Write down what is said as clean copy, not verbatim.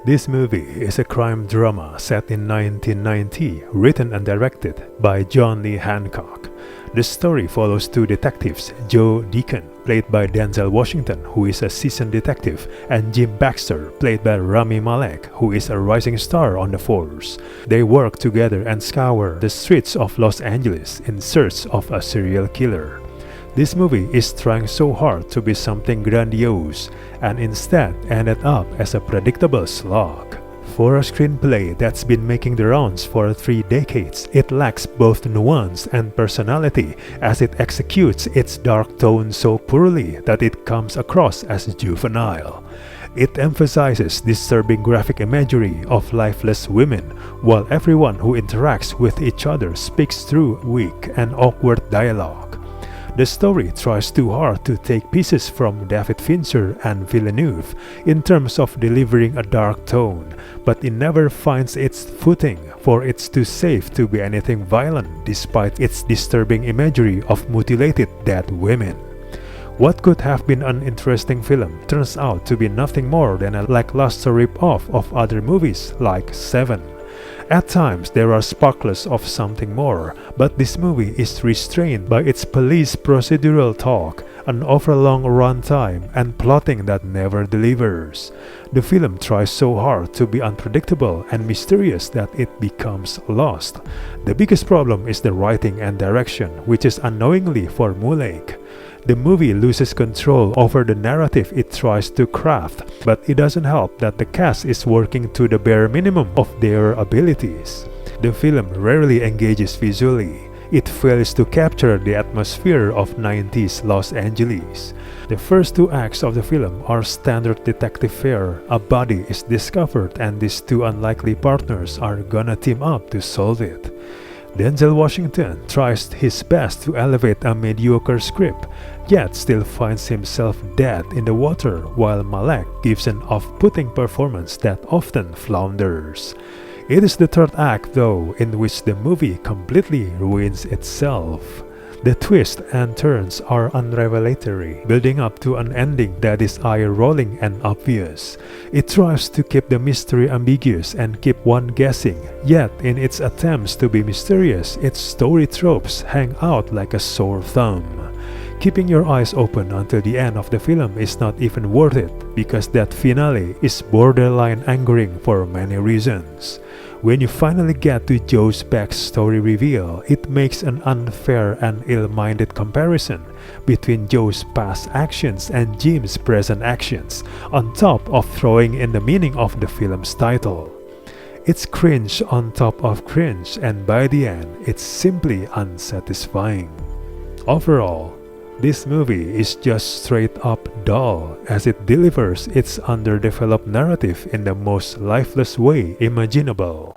This movie is a crime drama set in 1990, written and directed by John Lee Hancock. The story follows two detectives, Joe Deacon, played by Denzel Washington, who is a seasoned detective, and Jim Baxter, played by Rami Malek, who is a rising star on the force. They work together and scour the streets of Los Angeles in search of a serial killer. This movie is trying so hard to be something grandiose, and instead ended up as a predictable slog. For a screenplay that's been making the rounds for 3 decades, it lacks both nuance and personality, as it executes its dark tone so poorly that it comes across as juvenile. It emphasizes disturbing graphic imagery of lifeless women, while everyone who interacts with each other speaks through weak and awkward dialogue. The story tries too hard to take pieces from David Fincher and Villeneuve in terms of delivering a dark tone, but it never finds its footing, for it's too safe to be anything violent despite its disturbing imagery of mutilated dead women. What could have been an interesting film turns out to be nothing more than a lackluster rip-off of other movies like Seven. At times there are sparklers of something more, but this movie is restrained by its police procedural talk, an overlong runtime, and plotting that never delivers. The film tries so hard to be unpredictable and mysterious that it becomes lost. The biggest problem is the writing and direction, which is unknowingly formulaic. The movie loses control over the narrative it tries to craft, but it doesn't help that the cast is working to the bare minimum of their abilities. The film rarely engages visually. It fails to capture the atmosphere of 90s Los Angeles. The first 2 acts of the film are standard detective fare. A body is discovered and these 2 unlikely partners are gonna team up to solve it. Denzel Washington tries his best to elevate a mediocre script, yet still finds himself dead in the water, while Malek gives an off-putting performance that often flounders. It is the 3rd act, though, in which the movie completely ruins itself. The twists and turns are unrevelatory, building up to an ending that is eye-rolling and obvious. It tries to keep the mystery ambiguous and keep one guessing, yet in its attempts to be mysterious, its story tropes hang out like a sore thumb. Keeping your eyes open until the end of the film is not even worth it, because that finale is borderline angering for many reasons. When you finally get to Joe's backstory reveal, it makes an unfair and ill-minded comparison between Joe's past actions and Jim's present actions, on top of throwing in the meaning of the film's title. It's cringe on top of cringe, and by the end, it's simply unsatisfying. Overall, this movie is just straight up dull, as it delivers its underdeveloped narrative in the most lifeless way imaginable.